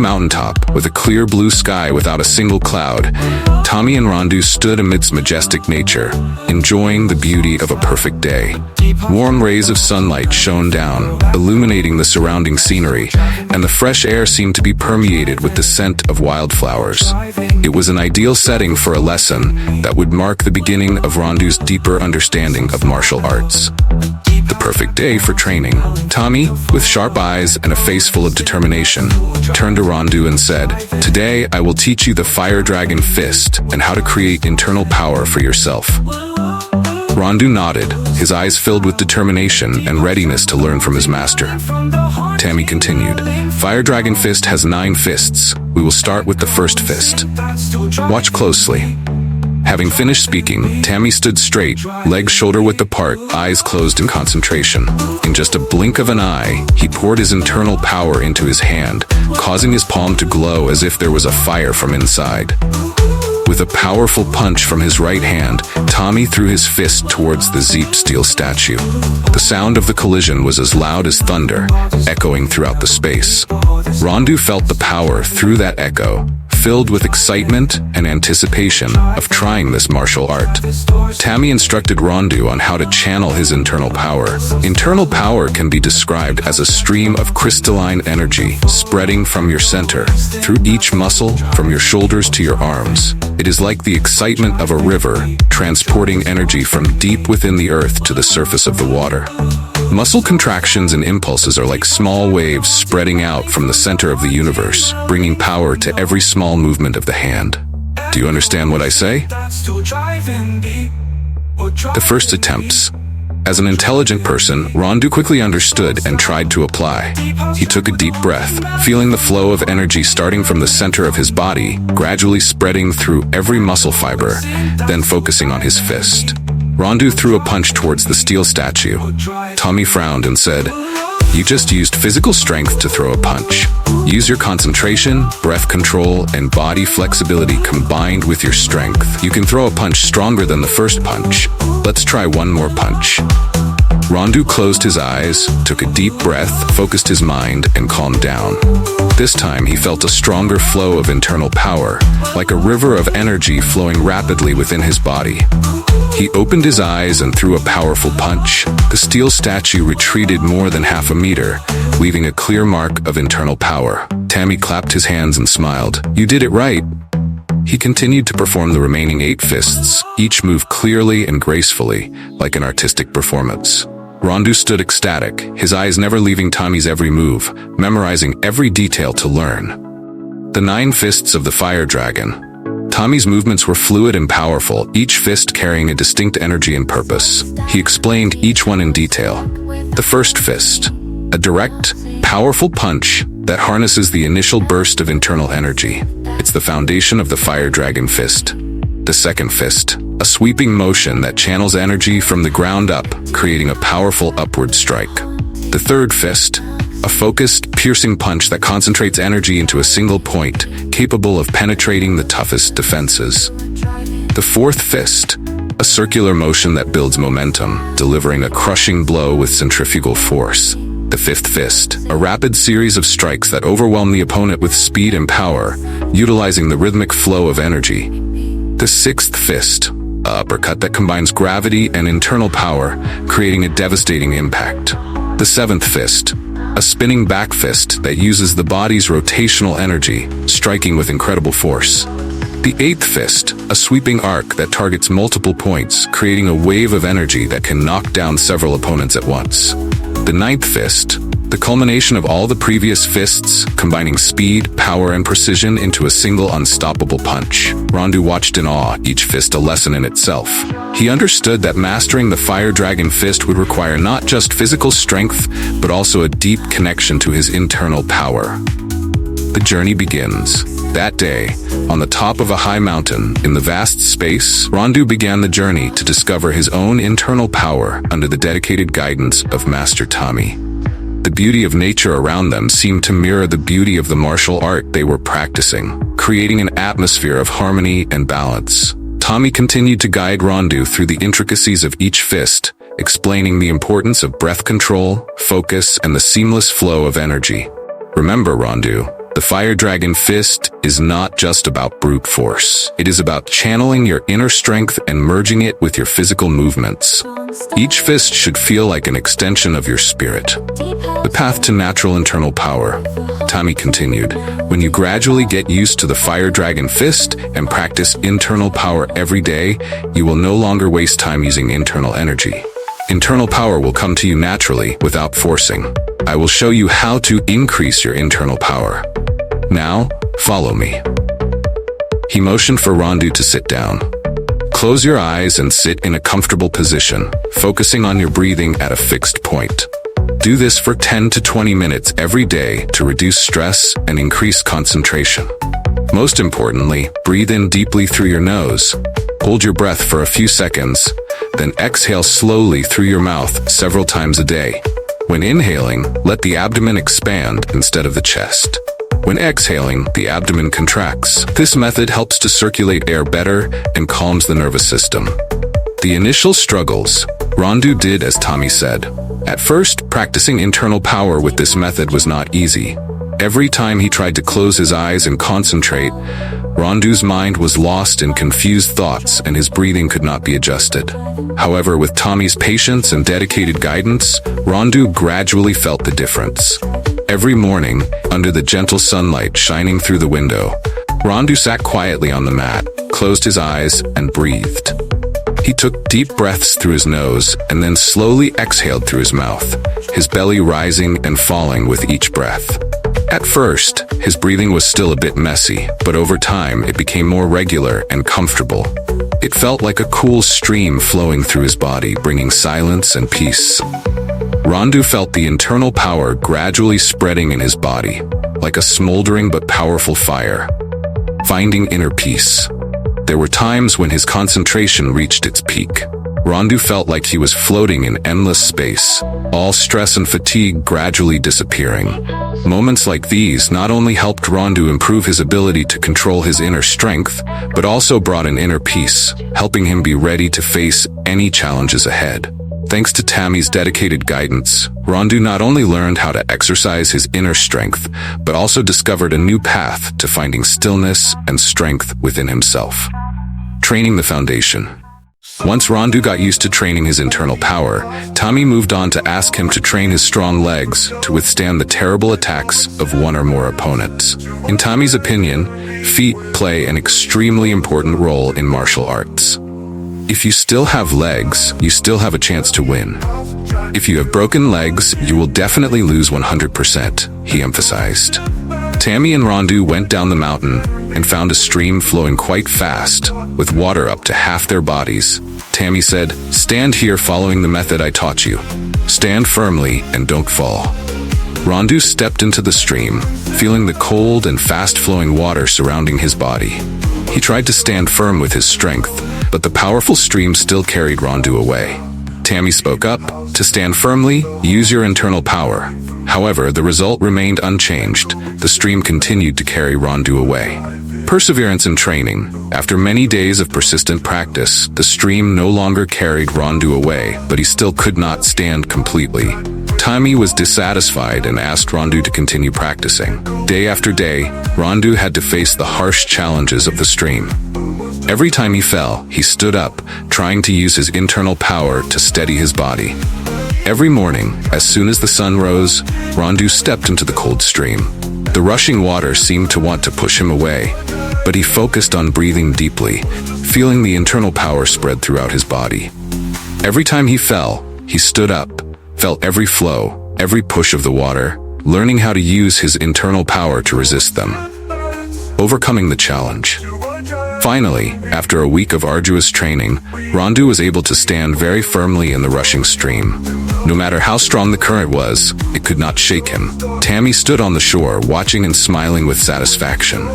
mountaintop, with a clear blue sky without a single cloud, Tommy and Rondu stood amidst majestic nature, enjoying the beauty of a perfect day. Warm rays of sunlight shone down, illuminating the surrounding scenery, and the fresh air seemed to be permeated with the scent of wildflowers. It was an ideal setting for a lesson that would mark the beginning of Rondu's deeper understanding of martial arts. The perfect day for training. Tommy, with sharp eyes and a face full of determination, turned to Rondu and said, "Today I will teach you the Fire Dragon Fist and how to create internal power for yourself." Rondu nodded, his eyes filled with determination and readiness to learn from his master. Tammy continued, "Fire Dragon Fist has 9 fists. We will start with the first fist. Watch closely." Having finished speaking, Tammy stood straight, legs shoulder-width apart, eyes closed in concentration. In just a blink of an eye, he poured his internal power into his hand, causing his palm to glow as if there was a fire from inside. With a powerful punch from his right hand, Tommy threw his fist towards the Zeep steel statue. The sound of the collision was as loud as thunder, echoing throughout the space. Rondu felt the power through that echo, filled with excitement and anticipation of trying this martial art. Tammy instructed Rondu on how to channel his internal power. Internal power can be described as a stream of crystalline energy spreading from your center, through each muscle, from your shoulders to your arms. It is like the excitement of a river, transporting energy from deep within the earth to the surface of the water. Muscle contractions and impulses are like small waves spreading out from the center of the universe, bringing power to every small movement of the hand. Do you understand what I say? The first attempts. As an intelligent person, Rondu quickly understood and tried to apply. He took a deep breath, feeling the flow of energy starting from the center of his body, gradually spreading through every muscle fiber, then focusing on his fist. Rondu threw a punch towards the steel statue. Tommy frowned and said, "You just used physical strength to throw a punch. Use your concentration, breath control, and body flexibility combined with your strength. You can throw a punch stronger than the first punch. Let's try one more punch." Rondu closed his eyes, took a deep breath, focused his mind, and calmed down. This time he felt a stronger flow of internal power, like a river of energy flowing rapidly within his body. He opened his eyes and threw a powerful punch. The steel statue retreated more than half a meter, leaving a clear mark of internal power. Tammy clapped his hands and smiled. "You did it right." He continued to perform the remaining 8 fists, each move clearly and gracefully, like an artistic performance. Rondu stood ecstatic, his eyes never leaving Tommy's every move, memorizing every detail to learn. The 9 fists of the Fire Dragon. Tommy's movements were fluid and powerful, each fist carrying a distinct energy and purpose. He explained each one in detail. The first fist, a direct, powerful punch that harnesses the initial burst of internal energy. It's the foundation of the Fire Dragon Fist. The second fist, a sweeping motion that channels energy from the ground up, creating a powerful upward strike. The third fist, a focused, piercing punch that concentrates energy into a single point, capable of penetrating the toughest defenses. The fourth fist, a circular motion that builds momentum, delivering a crushing blow with centrifugal force. The fifth fist, a rapid series of strikes that overwhelm the opponent with speed and power, utilizing the rhythmic flow of energy. The sixth fist, an uppercut that combines gravity and internal power, creating a devastating impact. The seventh fist, a spinning back fist that uses the body's rotational energy, striking with incredible force. The eighth fist, a sweeping arc that targets multiple points, creating a wave of energy that can knock down several opponents at once. The ninth fist, the culmination of all the previous fists, combining speed, power, and precision into a single unstoppable punch. Rondu watched in awe, each fist a lesson in itself. He understood that mastering the Fire Dragon Fist would require not just physical strength, but also a deep connection to his internal power. The journey begins. That day, on the top of a high mountain, in the vast space, Rondu began the journey to discover his own internal power under the dedicated guidance of Master Tommy. The beauty of nature around them seemed to mirror the beauty of the martial art they were practicing, creating an atmosphere of harmony and balance. Tommy continued to guide Rondu through the intricacies of each fist, explaining the importance of breath control, focus, and the seamless flow of energy. Remember, Rondu, The Fire Dragon Fist is not just about brute force. It is about channeling your inner strength and merging it with your physical movements. Each fist should feel like an extension of your spirit. The path to natural internal power. Tommy continued, when you gradually get used to the Fire Dragon Fist and practice internal power every day, you will no longer waste time using internal energy. Internal power will come to you naturally without forcing. I will show you how to increase your internal power. Now, follow me. He motioned for Rondu to sit down. Close your eyes and sit in a comfortable position, focusing on your breathing at a fixed point. Do this for 10 to 20 minutes every day to reduce stress and increase concentration. Most importantly, breathe in deeply through your nose. Hold your breath for a few seconds, then exhale slowly through your mouth several times a day. When inhaling, let the abdomen expand instead of the chest. When exhaling, the abdomen contracts. This method helps to circulate air better and calms the nervous system. The initial struggles. Rondu did as Tommy said. At first, practicing internal power with this method was not easy. Every time he tried to close his eyes and concentrate, Rondu's mind was lost in confused thoughts and his breathing could not be adjusted. However, with Tommy's patience and dedicated guidance, Rondu gradually felt the difference. Every morning, under the gentle sunlight shining through the window, Rondu sat quietly on the mat, closed his eyes, and breathed. He took deep breaths through his nose and then slowly exhaled through his mouth, his belly rising and falling with each breath. At first, his breathing was still a bit messy, but over time it became more regular and comfortable. It felt like a cool stream flowing through his body, bringing silence and peace. Rondu felt the internal power gradually spreading in his body, like a smoldering but powerful fire. Finding inner peace. There were times when his concentration reached its peak. Rondu felt like he was floating in endless space, all stress and fatigue gradually disappearing. Moments like these not only helped Rondu improve his ability to control his inner strength, but also brought an inner peace, helping him be ready to face any challenges ahead. Thanks to Tammy's dedicated guidance, Rondu not only learned how to exercise his inner strength, but also discovered a new path to finding stillness and strength within himself. Training the foundation. Once Rondu got used to training his internal power, Tommy moved on to ask him to train his strong legs to withstand the terrible attacks of one or more opponents. In Tommy's opinion, feet play an extremely important role in martial arts. If you still have legs, you still have a chance to win. If you have broken legs, you will definitely lose 100%, he emphasized. Tammy and Rondu went down the mountain and found a stream flowing quite fast, with water up to half their bodies. Tammy said, "Stand here following the method I taught you. Stand firmly and don't fall." Rondu stepped into the stream, feeling the cold and fast-flowing water surrounding his body. He tried to stand firm with his strength, but the powerful stream still carried Rondu away. Tammy spoke up, "To stand firmly, use your internal power." However, the result remained unchanged. The stream continued to carry Rondu away. Perseverance and training. After many days of persistent practice, the stream no longer carried Rondu away, but he still could not stand completely. Tommy was dissatisfied and asked Rondu to continue practicing. Day after day, Rondu had to face the harsh challenges of the stream. Every time he fell, he stood up, trying to use his internal power to steady his body. Every morning, as soon as the sun rose, Rondu stepped into the cold stream. The rushing water seemed to want to push him away, but he focused on breathing deeply, feeling the internal power spread throughout his body. Every time he fell, he stood up, felt every flow, every push of the water, learning how to use his internal power to resist them. Overcoming the challenge. Finally, after a week of arduous training, Rondu was able to stand very firmly in the rushing stream. No matter how strong the current was, it could not shake him. Tammy stood on the shore, watching and smiling with satisfaction.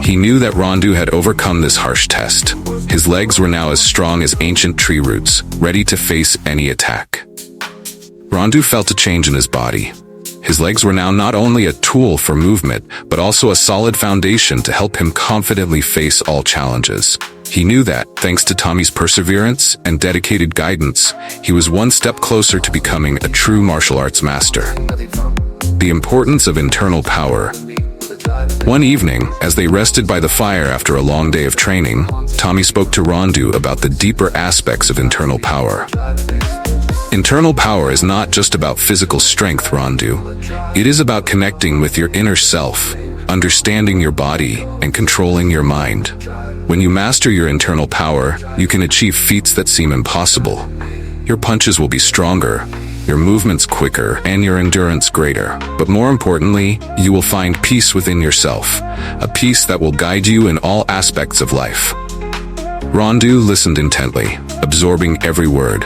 He knew that Rondu had overcome this harsh test. His legs were now as strong as ancient tree roots, ready to face any attack. Rondu felt a change in his body. His legs were now not only a tool for movement, but also a solid foundation to help him confidently face all challenges. He knew that, thanks to Tommy's perseverance and dedicated guidance, he was one step closer to becoming a true martial arts master. The importance of internal power. One evening, as they rested by the fire after a long day of training, Tommy spoke to Rondu about the deeper aspects of internal power. Internal power is not just about physical strength, Rondu. It is about connecting with your inner self, understanding your body, and controlling your mind. When you master your internal power, you can achieve feats that seem impossible. Your punches will be stronger, your movements quicker, and your endurance greater. But more importantly, you will find peace within yourself, a peace that will guide you in all aspects of life. Rondu listened intently, absorbing every word.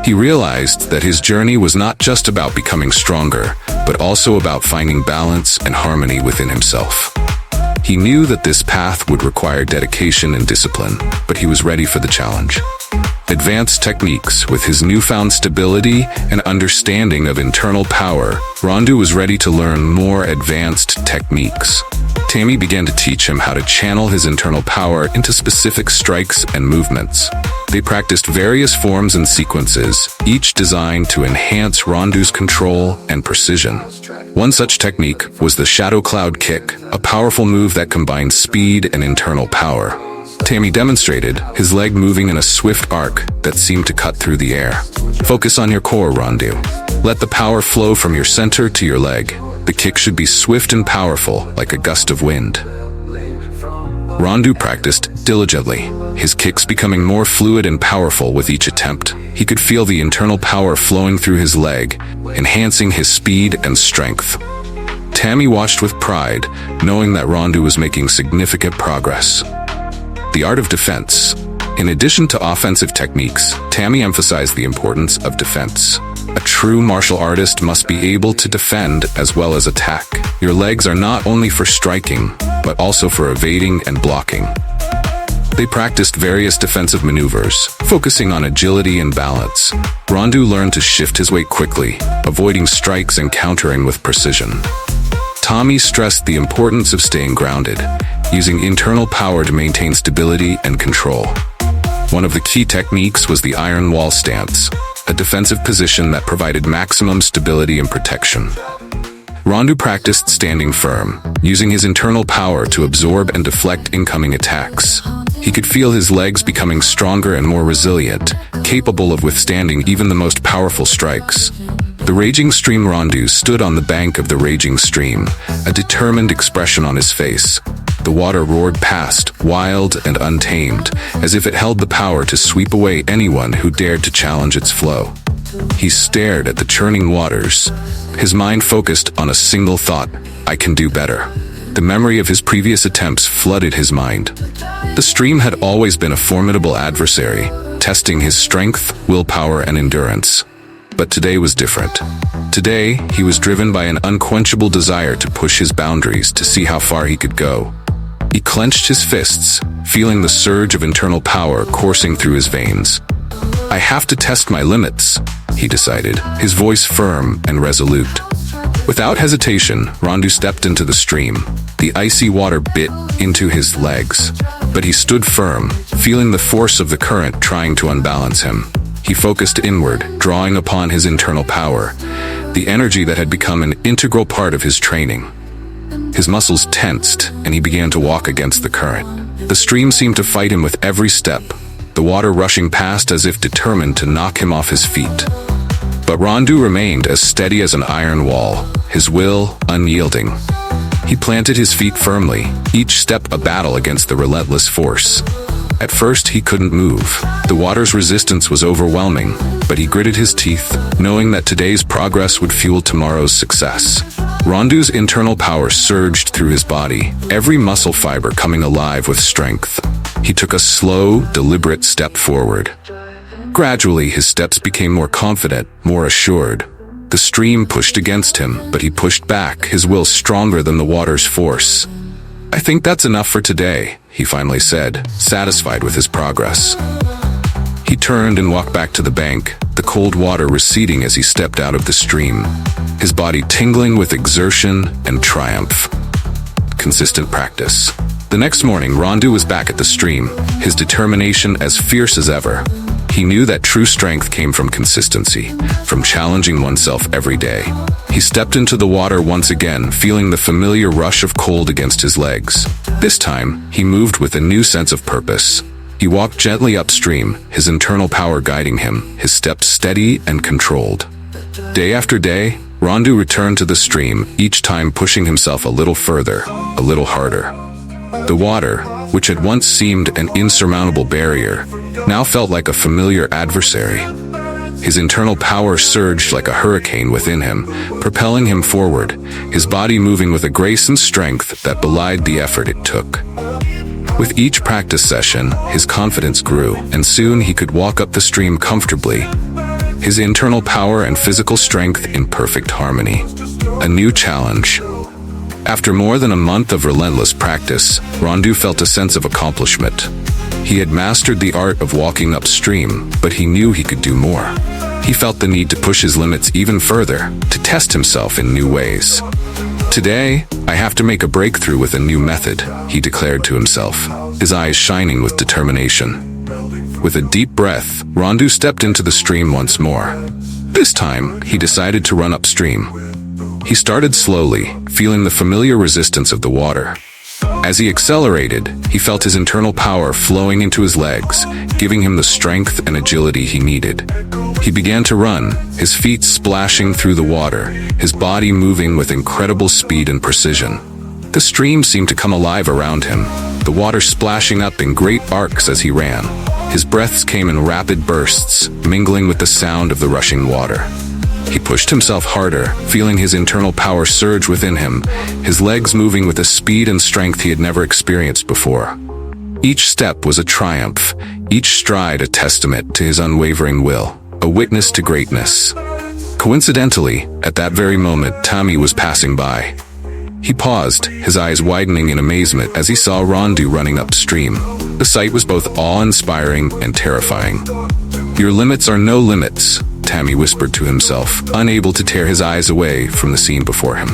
He realized that his journey was not just about becoming stronger, but also about finding balance and harmony within himself. He knew that this path would require dedication and discipline, but he was ready for the challenge. Advanced techniques. With his newfound stability and understanding of internal power, Rondu was ready to learn more advanced techniques. Tammy began to teach him how to channel his internal power into specific strikes and movements. They practiced various forms and sequences, each designed to enhance Rondu's control and precision. One such technique was the Shadow Cloud Kick, a powerful move that combined speed and internal power. Tammy demonstrated, his leg moving in a swift arc that seemed to cut through the air. Focus on your core, Rondu. Let the power flow from your center to your leg. The kick should be swift and powerful, like a gust of wind. Rondu practiced diligently, his kicks becoming more fluid and powerful with each attempt. He could feel the internal power flowing through his leg, enhancing his speed and strength. Tammy watched with pride, knowing that Rondu was making significant progress. The art of defense. In addition to offensive techniques, Tammy emphasized the importance of defense. A true martial artist must be able to defend as well as attack. Your legs are not only for striking, but also for evading and blocking. They practiced various defensive maneuvers, focusing on agility and balance. Rondu learned to shift his weight quickly, avoiding strikes and countering with precision. Tommy stressed the importance of staying grounded, using internal power to maintain stability and control. One of the key techniques was the iron wall stance, a defensive position that provided maximum stability and protection. Rondu practiced standing firm, using his internal power to absorb and deflect incoming attacks. He could feel his legs becoming stronger and more resilient, capable of withstanding even the most powerful strikes. The raging stream. Rondu stood on the bank of the raging stream, a determined expression on his face. The water roared past, wild and untamed, as if it held the power to sweep away anyone who dared to challenge its flow. He stared at the churning waters, his mind focused on a single thought: I can do better. The memory of his previous attempts flooded his mind. The stream had always been a formidable adversary, testing his strength, willpower, and endurance. But today was different. Today, he was driven by an unquenchable desire to push his boundaries, to see how far he could go. He clenched his fists, feeling the surge of internal power coursing through his veins. I have to test my limits, he decided, his voice firm and resolute. Without hesitation, Rondu stepped into the stream. The icy water bit into his legs, but he stood firm, feeling the force of the current trying to unbalance him. He focused inward, drawing upon his internal power, the energy that had become an integral part of his training. His muscles tensed, and he began to walk against the current. The stream seemed to fight him with every step, the water rushing past as if determined to knock him off his feet. But Rondu remained as steady as an iron wall, his will unyielding. He planted his feet firmly, each step a battle against the relentless force. At first, he couldn't move. The water's resistance was overwhelming, but he gritted his teeth, knowing that today's progress would fuel tomorrow's success. Rondu's internal power surged through his body, every muscle fiber coming alive with strength. He took a slow, deliberate step forward. Gradually, his steps became more confident, more assured. The stream pushed against him, but he pushed back, his will stronger than the water's force. I think that's enough for today, he finally said, satisfied with his progress. He turned and walked back to the bank, the cold water receding as he stepped out of the stream, his body tingling with exertion and triumph. Consistent practice. The next morning, Rondu was back at the stream, his determination as fierce as ever. He knew that true strength came from consistency, from challenging oneself every day. He stepped into the water once again, feeling the familiar rush of cold against his legs. This time, he moved with a new sense of purpose. He walked gently upstream, his internal power guiding him, his steps steady and controlled. Day after day, Rondu returned to the stream, each time pushing himself a little further, a little harder. The water, which had once seemed an insurmountable barrier, now felt like a familiar adversary. His internal power surged like a hurricane within him, propelling him forward, his body moving with a grace and strength that belied the effort it took. With each practice session, his confidence grew, and soon he could walk up the stream comfortably, his internal power and physical strength in perfect harmony. A new challenge. After more than a month of relentless practice, Rondu felt a sense of accomplishment. He had mastered the art of walking upstream, but he knew he could do more. He felt the need to push his limits even further, to test himself in new ways. Today, I have to make a breakthrough with a new method, he declared to himself, his eyes shining with determination. With a deep breath, Rondu stepped into the stream once more. This time, he decided to run upstream. He started slowly, feeling the familiar resistance of the water. As he accelerated, he felt his internal power flowing into his legs, giving him the strength and agility he needed. He began to run, his feet splashing through the water, his body moving with incredible speed and precision. The stream seemed to come alive around him, the water splashing up in great arcs as he ran. His breaths came in rapid bursts, mingling with the sound of the rushing water. He pushed himself harder, feeling his internal power surge within him, his legs moving with a speed and strength he had never experienced before. Each step was a triumph, each stride a testament to his unwavering will, a witness to greatness. Coincidentally, at that very moment, Tommy was passing by. He paused, his eyes widening in amazement as he saw Rondu running upstream. The sight was both awe-inspiring and terrifying. "Your limits are no limits," Tammy whispered to himself, unable to tear his eyes away from the scene before him.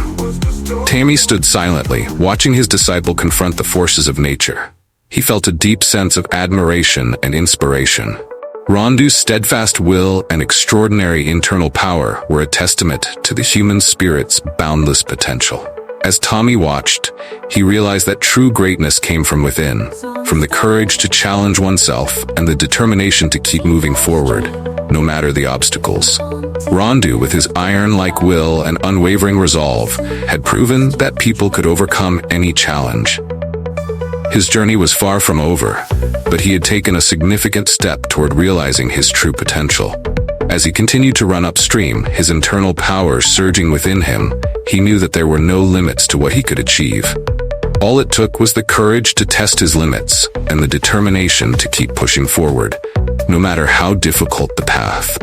Tammy stood silently, watching his disciple confront the forces of nature. He felt a deep sense of admiration and inspiration. Rondu's steadfast will and extraordinary internal power were a testament to the human spirit's boundless potential. As Tommy watched, he realized that true greatness came from within, from the courage to challenge oneself and the determination to keep moving forward, no matter the obstacles. Rondu, with his iron-like will and unwavering resolve, had proven that people could overcome any challenge. His journey was far from over, but he had taken a significant step toward realizing his true potential. As he continued to run upstream, his internal power surging within him, he knew that there were no limits to what he could achieve. All it took was the courage to test his limits and the determination to keep pushing forward, no matter how difficult the path.